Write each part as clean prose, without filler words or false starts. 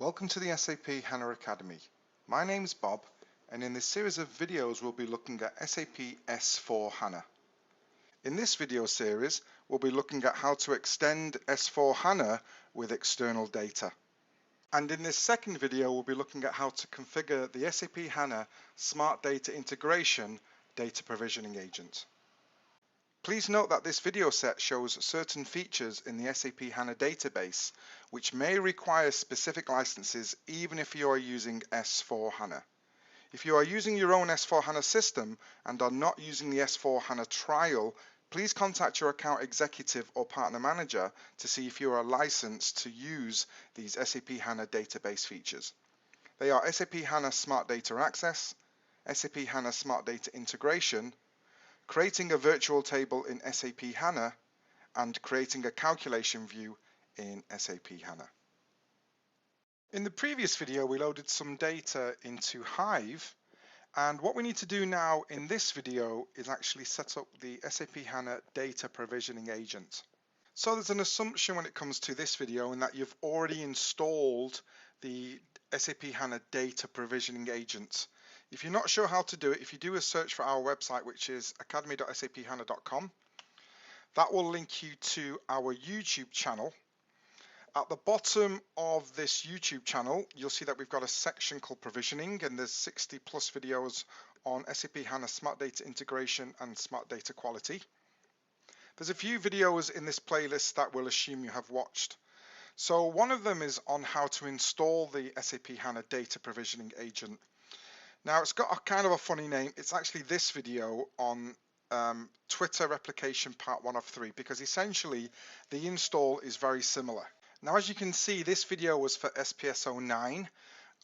Welcome to the SAP HANA Academy. My name is Bob, and in this series of videos we'll be looking at SAP S4 HANA. In this video series we'll be looking at how to extend S4 HANA with external data. And in this second video we'll be looking at how to configure the SAP HANA Smart Data Integration data provisioning agent. Please note that this video set shows certain features in the SAP HANA database which may require specific licenses even if you are using S4 HANA. If you are using your own S4 HANA system and are not using the S4 HANA trial, please contact your account executive or partner manager to see if you are licensed to use these SAP HANA database features. They are SAP HANA Smart Data Access, SAP HANA Smart Data Integration, creating a virtual table in SAP HANA, and creating a calculation view in SAP HANA. In the previous video we loaded some data into Hive, and what we need to do now in this video is actually set up the SAP HANA data provisioning agent. So there's an assumption when it comes to this video in that you've already installed the SAP HANA data provisioning agent. If you're not sure how to do it, if you do a search for our website, which is academy.saphana.com, that will link you to our YouTube channel. At the bottom of this YouTube channel, you'll see that we've got a section called provisioning, and there's 60 plus videos on SAP HANA Smart Data Integration and Smart Data Quality. There's a few videos in this playlist that we'll assume you have watched. So one of them is on how to install the SAP HANA data provisioning agent. Now it's got a kind of a funny name. It's actually this video on Twitter replication part 1 of 3, because essentially the install is very similar. Now as you can see, this video was for SPS 09.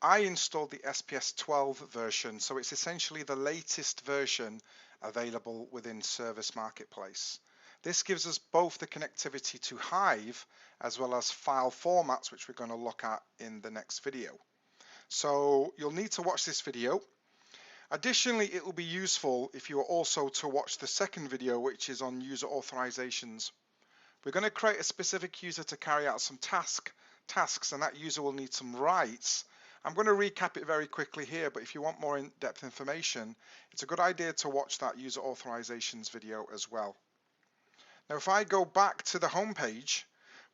I installed the SPS 12 version, so it's essentially the latest version available within Service Marketplace. This gives us both the connectivity to Hive as well as file formats, which we're going to look at in the next video. So you'll need to watch this video. Additionally, it will be useful if you are also to watch the second video, which is on user authorizations. We're going to create a specific user to carry out some tasks, and that user will need some rights. I'm going to recap it very quickly here, but if you want more in-depth information, it's a good idea to watch that user authorizations video as well. Now, if I go back to the home page,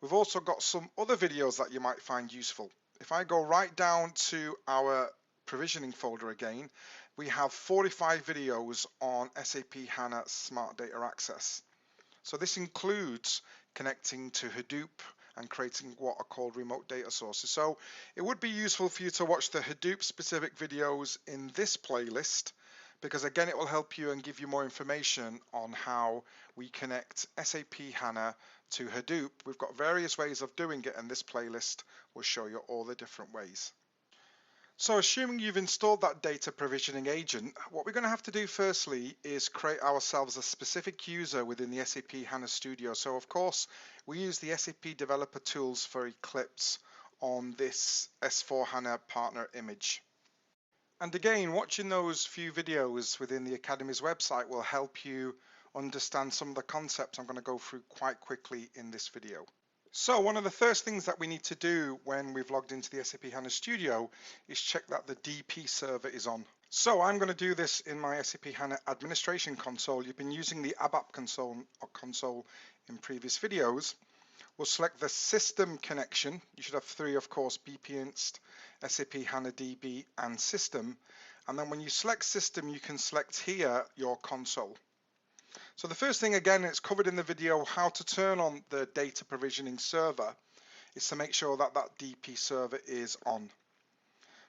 we've also got some other videos that you might find useful. If I go right down to our provisioning folder again, we have 45 videos on SAP HANA Smart Data Access. So this includes connecting to Hadoop and creating what are called remote data sources. So it would be useful for you to watch the Hadoop specific videos in this playlist, because again it will help you and give you more information on how we connect SAP HANA to Hadoop. We've got various ways of doing it, and this playlist will show you all the different ways. So assuming you've installed that data provisioning agent, what we're going to have to do firstly is create ourselves a specific user within the SAP HANA Studio. So of course we use the SAP developer tools for Eclipse on this S4 HANA partner image. And again, watching those few videos within the Academy's website will help you understand some of the concepts I'm going to go through quite quickly in this video. So one of the first things that we need to do when we've logged into the SAP HANA Studio is check that the DP server is on. So I'm going to do this in my SAP HANA administration console. You've been using the ABAP console in previous videos. We'll select the system connection. You should have 3, of course: BPinst, SAP HANA DB, and system. And then when you select system, you can select here your console. So the first thing, again, it's covered in the video, how to turn on the data provisioning server, is to make sure that that DP server is on.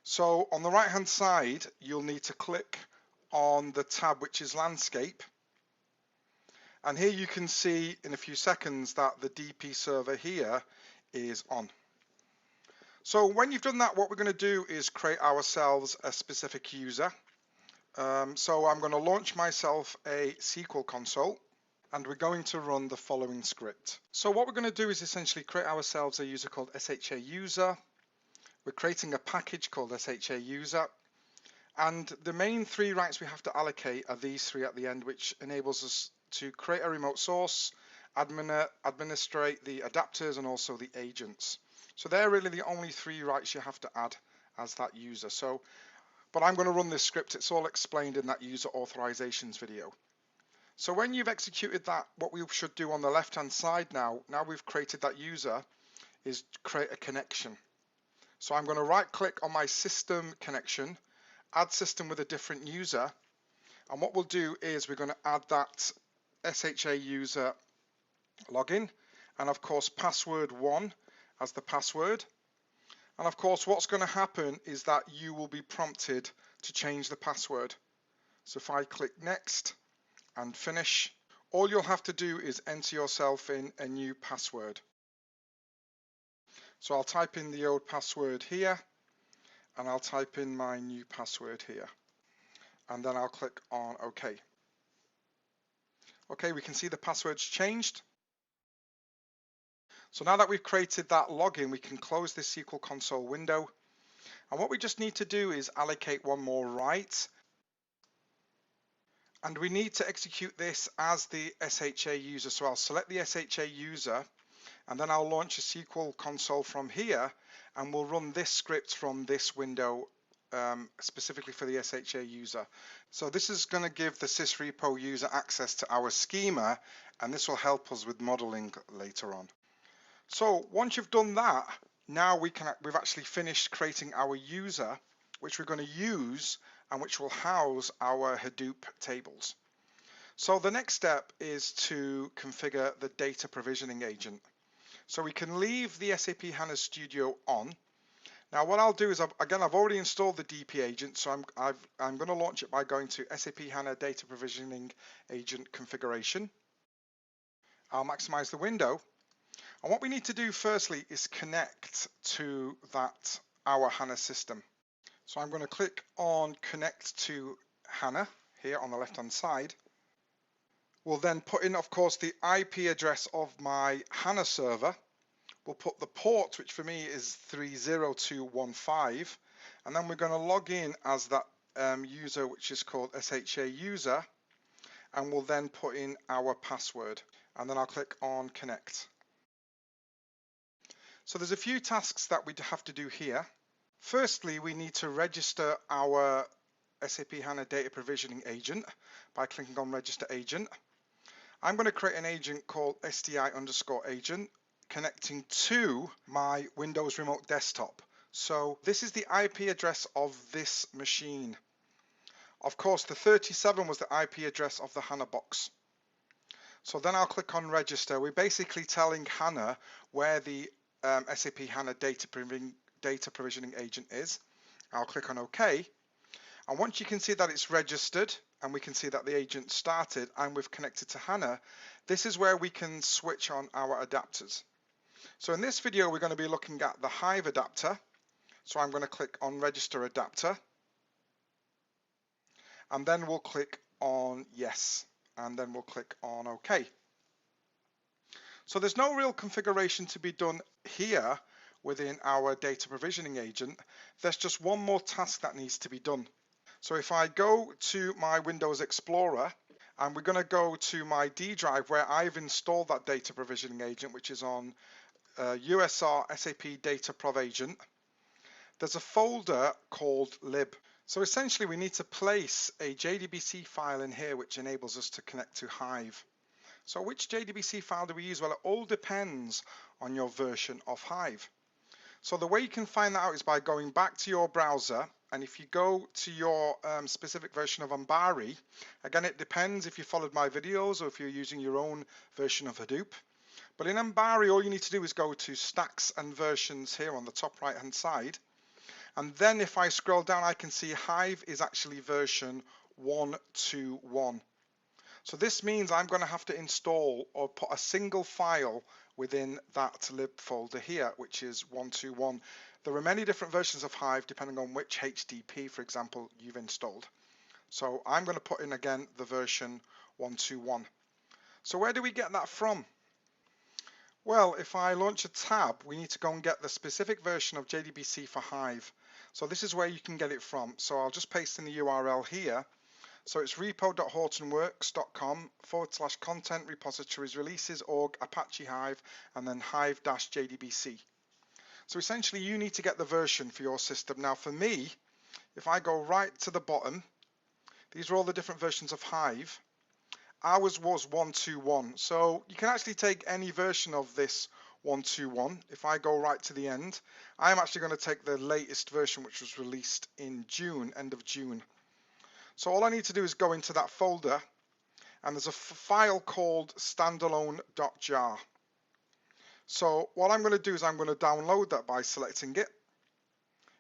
So on the right hand side, you'll need to click on the tab which is landscape. And here you can see in a few seconds that the DP server here is on. So when you've done that, what we're going to do is create ourselves a specific user. So I'm going to launch myself a SQL console, and we're going to run the following script. So what we're going to do is essentially create ourselves a user called SHA user. We're creating a package called SHA user, and the main 3 rights we have to allocate are these 3 at the end, which enables us to create a remote source, administrate the adapters and also the agents. So they're really the only 3 rights you have to add as that user. But I'm going to run this script. It's all explained in that user authorizations video. So when you've executed that, what we should do on the left-hand side now we've created that user, is create a connection. So I'm going to right-click on my system connection, add system with a different user, and what we'll do is we're going to add that SHA user login, and of course password 1 as the password. And of course what's going to happen is that you will be prompted to change the password. So if I click next and finish, all you'll have to do is enter yourself in a new password. So I'll type in the old password here, and I'll type in my new password here, and then I'll click on OK. Okay, we can see the password's changed. So now that we've created that login, we can close this SQL console window. And what we just need to do is allocate one more right. And we need to execute this as the SHA user. So I'll select the SHA user, and then I'll launch a SQL console from here, and we'll run this script from this window specifically for the SHA user. So this is going to give the sysrepo user access to our schema, and this will help us with modeling later on. So once you've done that, now we've actually finished creating our user, which we're going to use and which will house our Hadoop tables. So the next step is to configure the data provisioning agent. So we can leave the SAP HANA Studio on. Now what I'll do is, I've already installed the DP agent, so I'm going to launch it by going to SAP HANA Data Provisioning Agent Configuration. I'll maximize the window. And what we need to do firstly is connect to our HANA system. So I'm going to click on Connect to HANA here on the left hand side. We'll then put in, of course, the IP address of my HANA server. We'll put the port, which for me is 30215, and then we're going to log in as that user, which is called SHA user, and we'll then put in our password, and then I'll click on Connect. So there's a few tasks that we have to do here. Firstly, we need to register our SAP HANA Data Provisioning Agent by clicking on Register Agent. I'm going to create an agent called STI_agent connecting to my Windows Remote Desktop. So this is the IP address of this machine. Of course, the 37 was the IP address of the HANA box. So then I'll click on Register. We're basically telling HANA where the SAP HANA Data Provisioning Agent is. I'll click on OK. And once you can see that it's registered and we can see that the agent started and we've connected to HANA, this is where we can switch on our adapters. So in this video, we're going to be looking at the Hive adapter. So I'm going to click on Register Adapter. And then we'll click on Yes. And then we'll click on OK. So there's no real configuration to be done here within our data provisioning agent. There's just one more task that needs to be done. So if I go to my Windows Explorer, and we're going to go to my D drive where I've installed that data provisioning agent, which is on USR SAP Data Prov Agent, there's a folder called lib. So essentially we need to place a JDBC file in here which enables us to connect to Hive. So which JDBC file do we use? Well, it all depends on your version of Hive. So the way you can find that out is by going back to your browser, and if you go to your specific version of Ambari, again it depends if you followed my videos or if you're using your own version of Hadoop. But in Ambari, all you need to do is go to Stacks and Versions here on the top right hand side. And then if I scroll down, I can see Hive is actually version 121. So this means I'm going to have to install or put a single file within that lib folder here, which is 121. There are many different versions of Hive depending on which HDP, for example, you've installed. So I'm going to put in again the version 121. So where do we get that from? Well, if I launch a tab, we need to go and get the specific version of JDBC for Hive. So this is where you can get it from. So I'll just paste in the URL here. So it's repo.hortonworks.com/content repositories releases org Apache Hive and then hive-jdbc. So essentially you need to get the version for your system. Now for me, if I go right to the bottom, these are all the different versions of Hive. Ours was 121, so you can actually take any version of this 121. If I go right to the end, I'm actually going to take the latest version, which was released in June, end of June. So all I need to do is go into that folder, and there's a file called standalone.jar. So what I'm going to do is I'm going to download that by selecting it.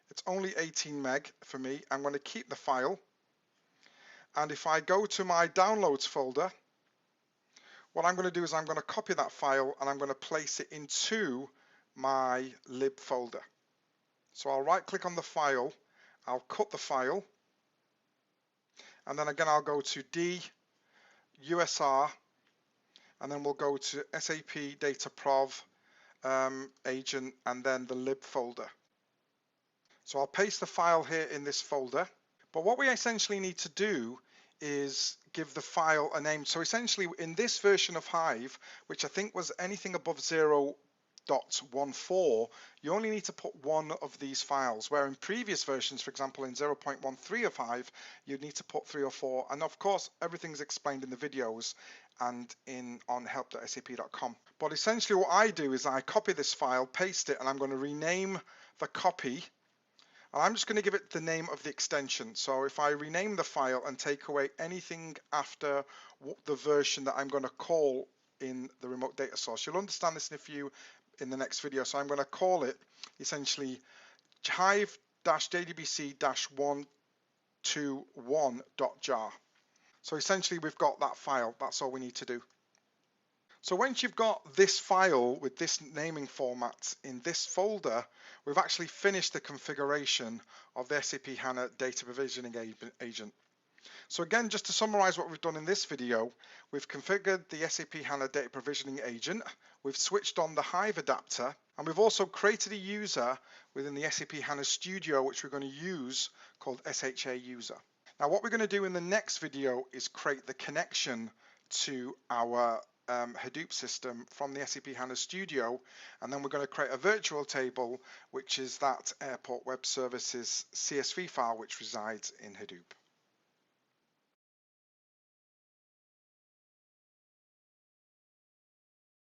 It's only 18 meg for me. I'm going to keep the file, and if I go to my downloads folder, what I'm going to do is I'm going to copy that file and I'm going to place it into my lib folder. So I'll right click on the file, I'll cut the file, and then again I'll go to D, USR, and then we'll go to SAP Data Prov agent and then the lib folder. So I'll paste the file here in this folder. But what we essentially need to do is give the file a name. So essentially in this version of Hive, which I think was anything above 0.14, you only need to put one of these files, where in previous versions, for example in 0.13 of Hive, you'd need to put 3 or 4. And of course, everything's explained in the videos and on help.sap.com. But essentially what I do is I copy this file, paste it, and I'm going to rename the copy. And I'm just going to give it the name of the extension. So if I rename the file and take away anything after the version that I'm going to call in the remote data source, you'll understand this in the next video. So I'm going to call it essentially hive-jdbc-121.jar. So essentially we've got that file. That's all we need to do. So once you've got this file with this naming format in this folder, we've actually finished the configuration of the SAP HANA data provisioning agent. So again, just to summarize what we've done in this video, we've configured the SAP HANA data provisioning agent, we've switched on the Hive adapter, and we've also created a user within the SAP HANA Studio, which we're going to use, called SHA user. Now what we're going to do in the next video is create the connection to our Hadoop system from the SAP HANA Studio, and then we're going to create a virtual table, which is that Airport Web Services CSV file which resides in Hadoop.